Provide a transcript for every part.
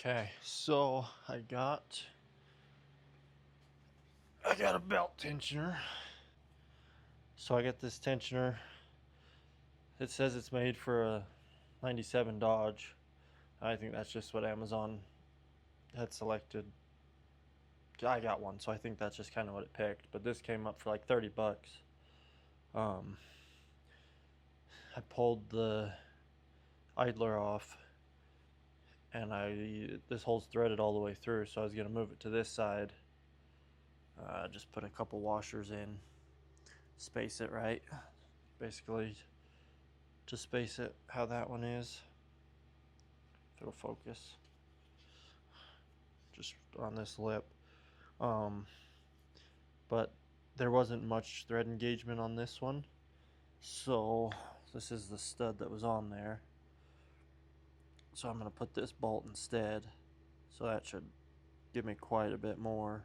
Okay, so I got a belt tensioner. So I got this tensioner. It says it's made for a 97 Dodge. I think that's just what Amazon had selected. I got one, so I think that's just kind of what it picked. But this came up for like 30 bucks. I pulled the idler off, and this hole's threaded all the way through, so I was gonna move it to this side. Just put a couple washers in, space it right, basically to space it how that one is. If it'll focus, just on this lip. But there wasn't much thread engagement on this one, so this is the stud that was on there. So I'm going to put this bolt instead, so that should give me quite a bit more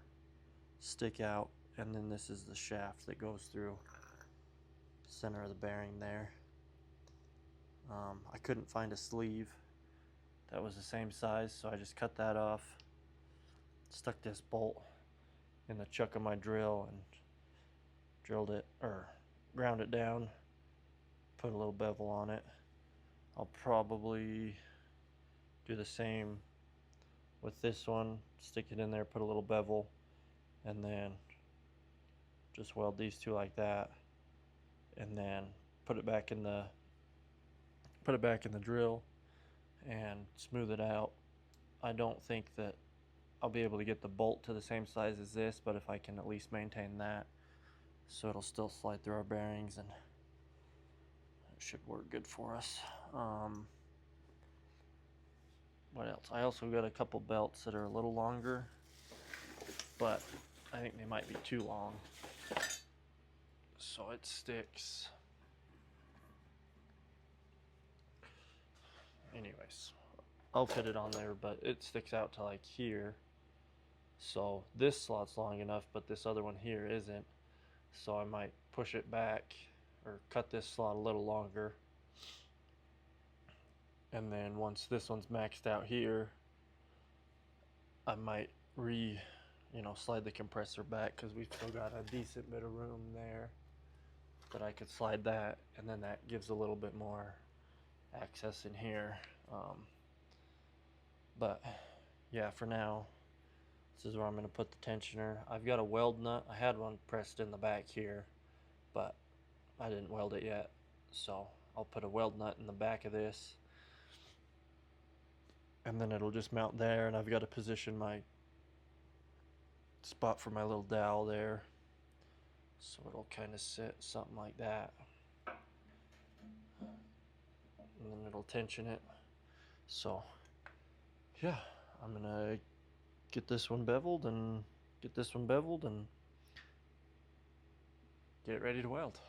stick out. And then this is the shaft that goes through the center of the bearing there. I couldn't find a sleeve that was the same size, so I just cut that off, stuck this bolt in the chuck of my drill and drilled it, or ground it down, put a little bevel on it. I'll probably do the same with this one, stick it in there, put a little bevel, and then just weld these two like that, and then put it back in the drill and smooth it out. I don't think that I'll be able to get the bolt to the same size as this, but if I can at least maintain that so it'll still slide through our bearings, and it should work good for us. What else? I also got a couple belts that are a little longer, but I think they might be too long, so it sticks. Anyways, I'll fit it on there, but it sticks out to like here. So this slot's long enough, but this other one here isn't. So I might push it back or cut this slot a little longer. And then once this one's maxed out here, I might slide the compressor back, because we've still got a decent bit of room there that I could slide that, and then that gives a little bit more access in here. But yeah, for now, this is where I'm going to put the tensioner. I've got a weld nut. I had one pressed in the back here, but I didn't weld it yet. So I'll put a weld nut in the back of this, and then it'll just mount there. And I've got to position my spot for my little dowel there, so it'll kind of sit something like that, and then it'll tension it. So yeah, I'm going to get this one beveled and get it ready to weld.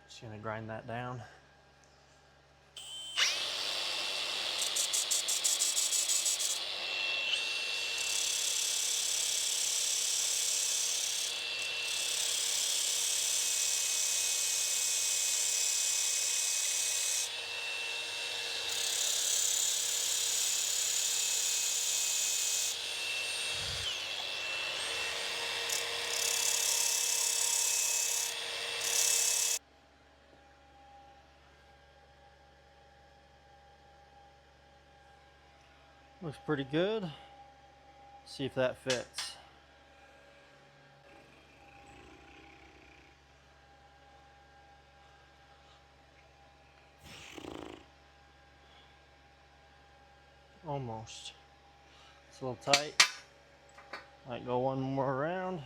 Just gonna grind that down. Looks pretty good. See if that fits. Almost. It's a little tight. Might go one more round.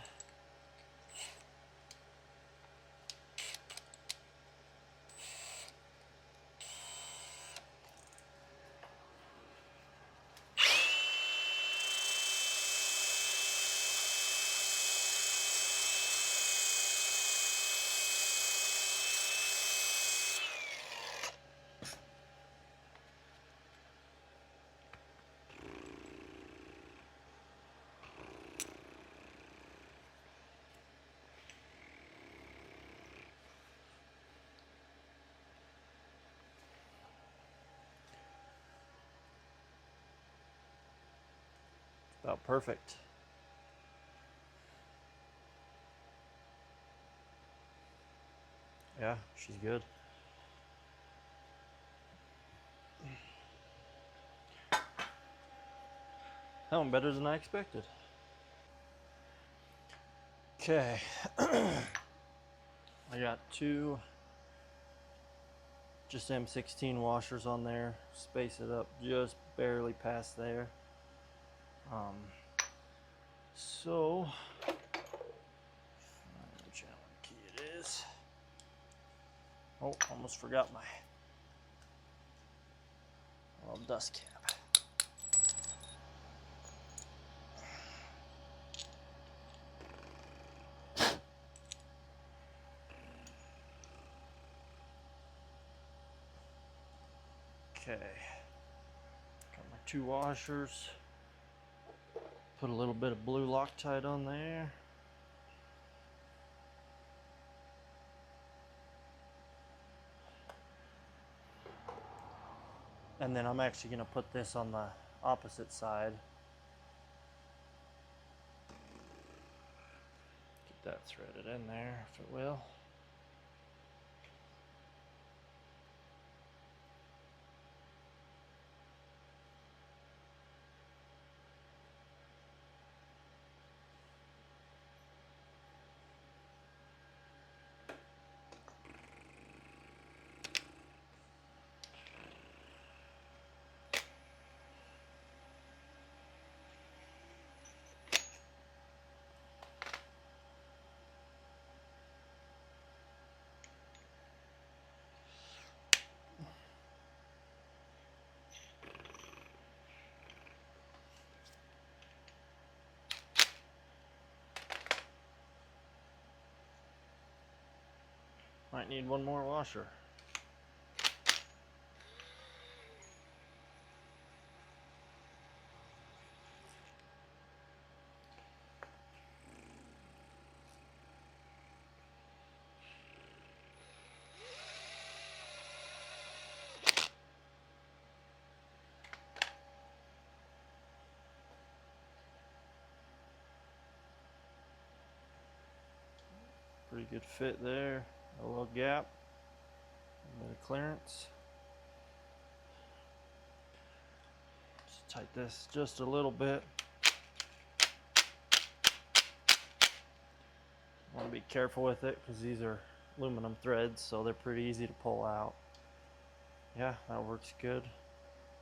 About perfect. Yeah, she's good. That went better than I expected. Okay. I got two just M16 washers on there. Space it up just barely past there. So, which Allen key it is. Oh, almost forgot my little dust cap. Okay, got my two washers. Put a little bit of blue Loctite on there. And then I'm actually going to put this on the opposite side. Get that threaded in there if it will. Might need one more washer. Pretty good fit there. A little gap. A bit of clearance. Just tighten this just a little bit. Want to be careful with it because these are aluminum threads, so they're pretty easy to pull out. Yeah, that works good.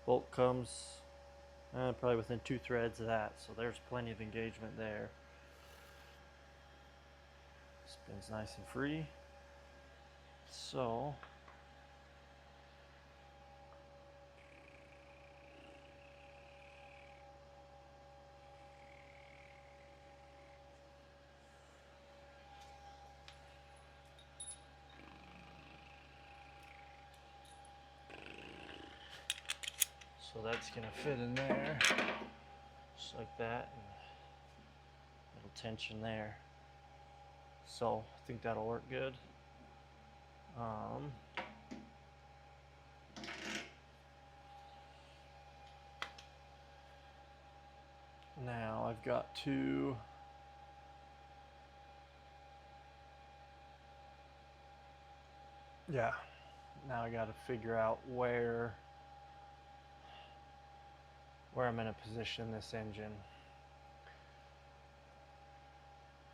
Bolt comes probably within 2 threads of that, so there's plenty of engagement there. Spins nice and free. So that's gonna fit in there, just like that, and little tension there. So I think that'll work good. Now I've got to now I got to figure out where where I'm going to position this engine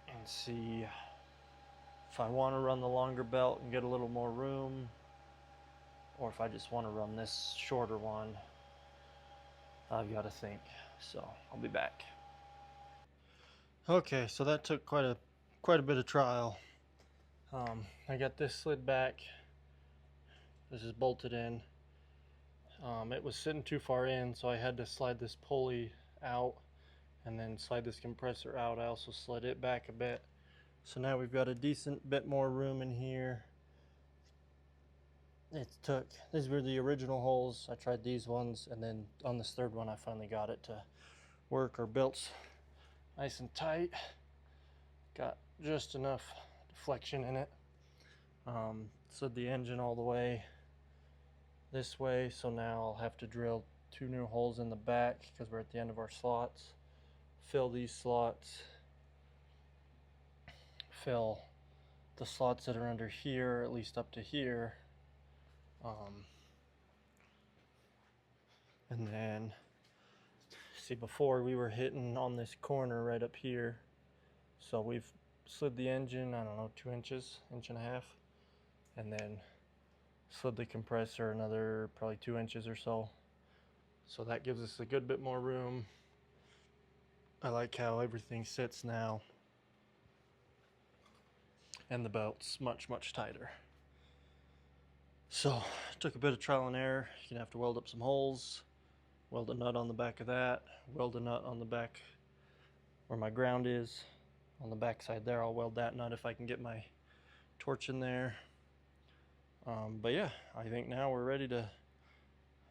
and see if I want to run the longer belt and get a little more room, or if I just want to run this shorter one. I've got to think. So I'll be back. Okay, so that took quite a bit of trial. I got this slid back. This is bolted in. It was sitting too far in, so I had to slide this pulley out and then slide this compressor out. I also slid it back a bit. So now we've got a decent bit more room in here. These were the original holes. I tried these ones, and then on this third one I finally got it to work. Our belt's nice and tight. Got just enough deflection in it. Slid the engine all the way this way, so now I'll have to drill 2 new holes in the back because we're at the end of our slots. Fill these slots, fill the slots that are under here, at least up to here, and then see, before we were hitting on this corner right up here, so we've slid the engine, I don't know, 2 inches, inch and a half, and then slid the compressor another probably 2 inches or so. So that gives us a good bit more room. I like how everything sits now, and the belt's much tighter. So took a bit of trial and error. You're gonna have to weld up some holes, weld a nut on the back of that, weld a nut on the back where my ground is. On the back side there, I'll weld that nut if I can get my torch in there. But yeah, I think now we're ready to,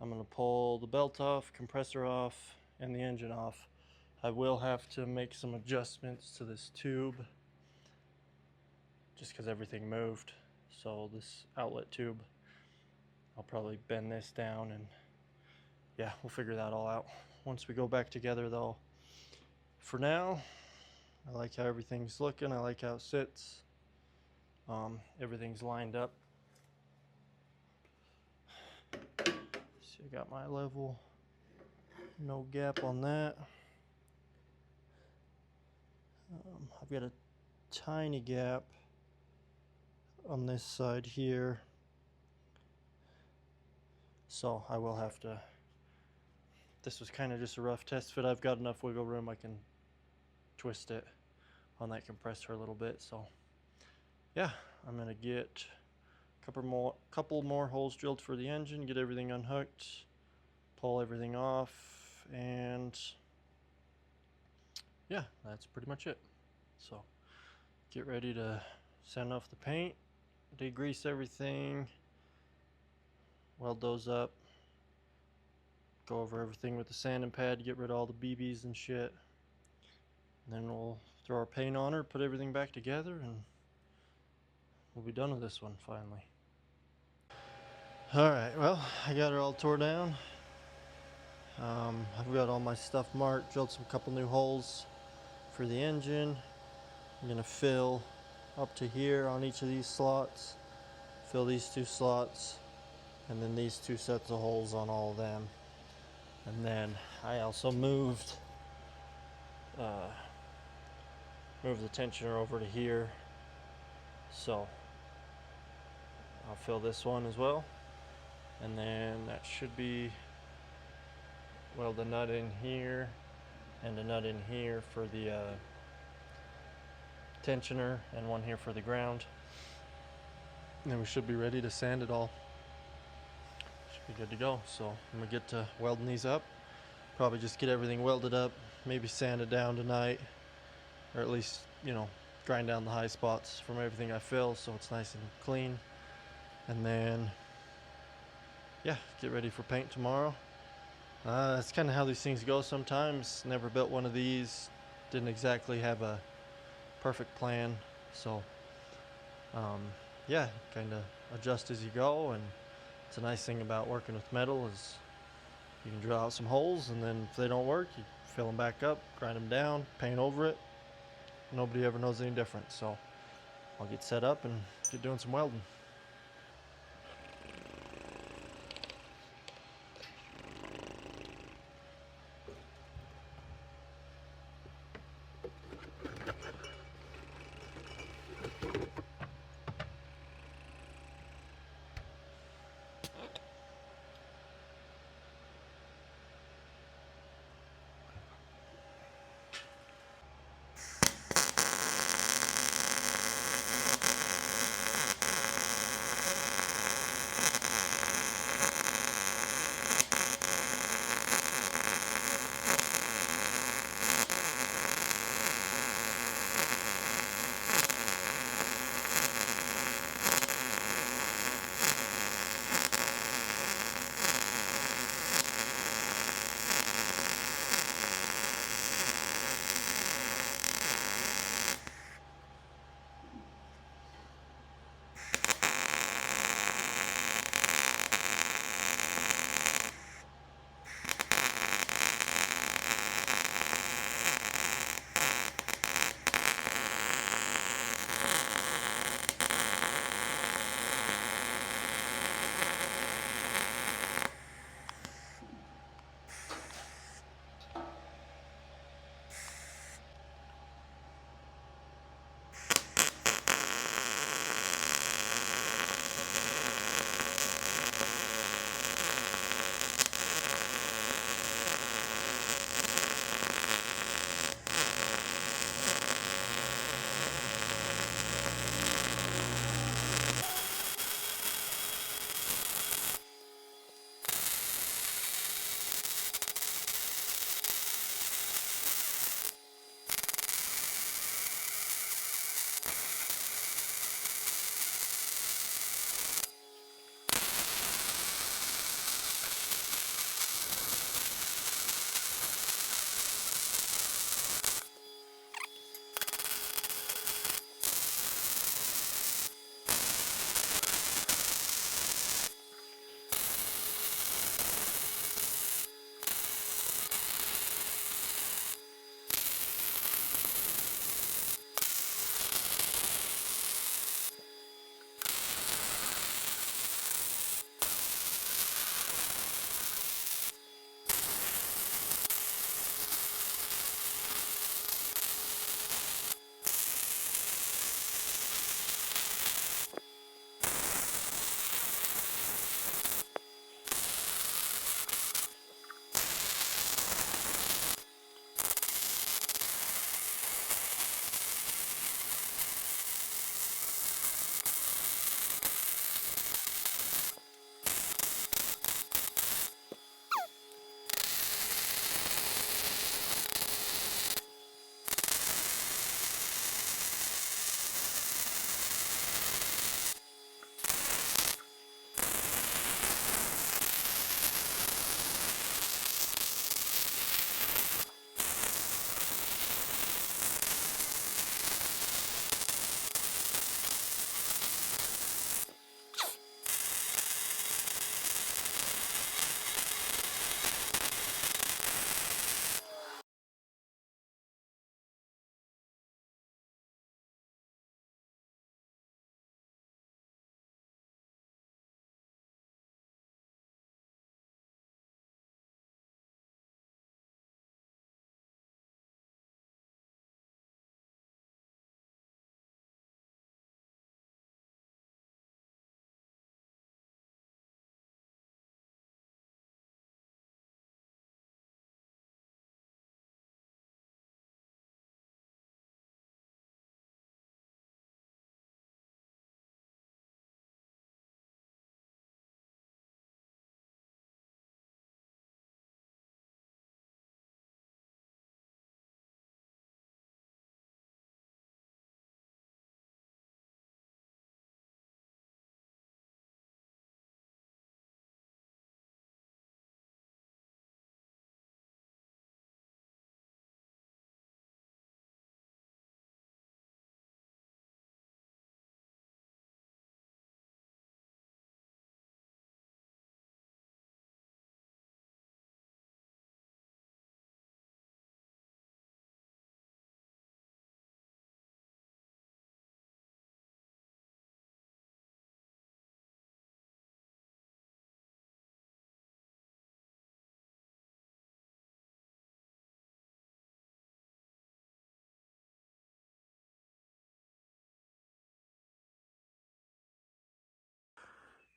I'm gonna pull the belt off, compressor off, and the engine off. I will have to make some adjustments to this tube just because everything moved. So this outlet tube, I'll probably bend this down, and yeah, we'll figure that all out once we go back together though. For now, I like how everything's looking. I like how it sits. Everything's lined up. See, I got my level, no gap on that. I've got a tiny gap on this side here, so I will have to, this was kind of just a rough test fit. I've got enough wiggle room, I can twist it on that compressor a little bit. So yeah, I'm gonna get a couple more holes drilled for the engine, get everything unhooked, pull everything off, and yeah, that's pretty much it. So get ready to sand off the paint, degrease everything, weld those up, go over everything with the sanding pad, get rid of all the BBs and shit, and then we'll throw our paint on her, put everything back together, and we'll be done with this one finally. Alright, well, I got her all tore down. I've got all my stuff marked, drilled some couple new holes for the engine. I'm gonna fill up to here on each of these slots, fill these 2 slots, and then these 2 sets of holes on all of them. And then I also moved the tensioner over to here, so I'll fill this one as well, and then that should be, weld a nut in here and a nut in here for the tensioner, and one here for the ground, and then we should be ready to sand it all. Should be good to go. So I'm gonna get to welding these up, probably just get everything welded up, maybe sand it down tonight, or at least, you know, grind down the high spots from everything I fill so it's nice and clean, and then yeah, get ready for paint tomorrow. That's kind of how these things go sometimes. Never built one of these, didn't exactly have a perfect plan, so yeah, kind of adjust as you go. And it's a nice thing about working with metal is you can drill out some holes, and then if they don't work, you fill them back up, grind them down, paint over it. Nobody ever knows any different. So I'll get set up and get doing some welding.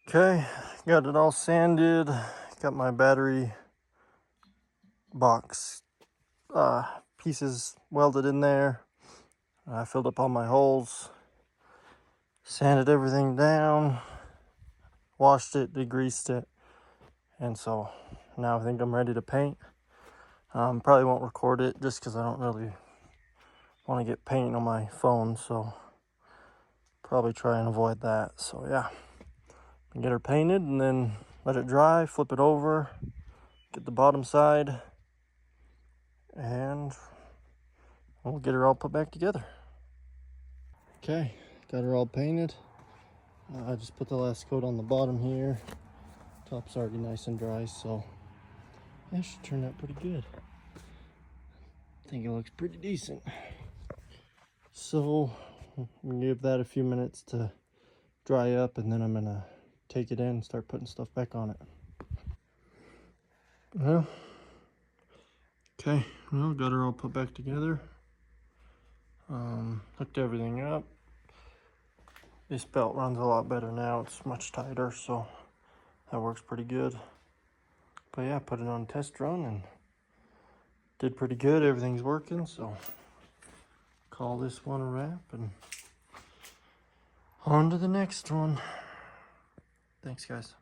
Okay, got it all sanded. Got my battery box pieces welded in there. I filled up all my holes, sanded everything down, washed it, degreased it, and so now I think I'm ready to paint. Probably won't record it just because I don't really want to get paint on my phone, so probably try and avoid that. So yeah, get her painted and then let it dry, flip it over, get the bottom side, and we'll get her all put back together. Okay, got her all painted. I just put the last coat on the bottom here. Top's already nice and dry, so that should turn out pretty good. I think it looks pretty decent. So I'm gonna give that a few minutes to dry up, and then I'm gonna take it in and start putting stuff back on it. Well, okay, well, got her all put back together. Hooked everything up. This belt runs a lot better now. It's much tighter, so that works pretty good. But yeah, put it on a test run and did pretty good. Everything's working, so call this one a wrap and on to the next one. Thanks, guys.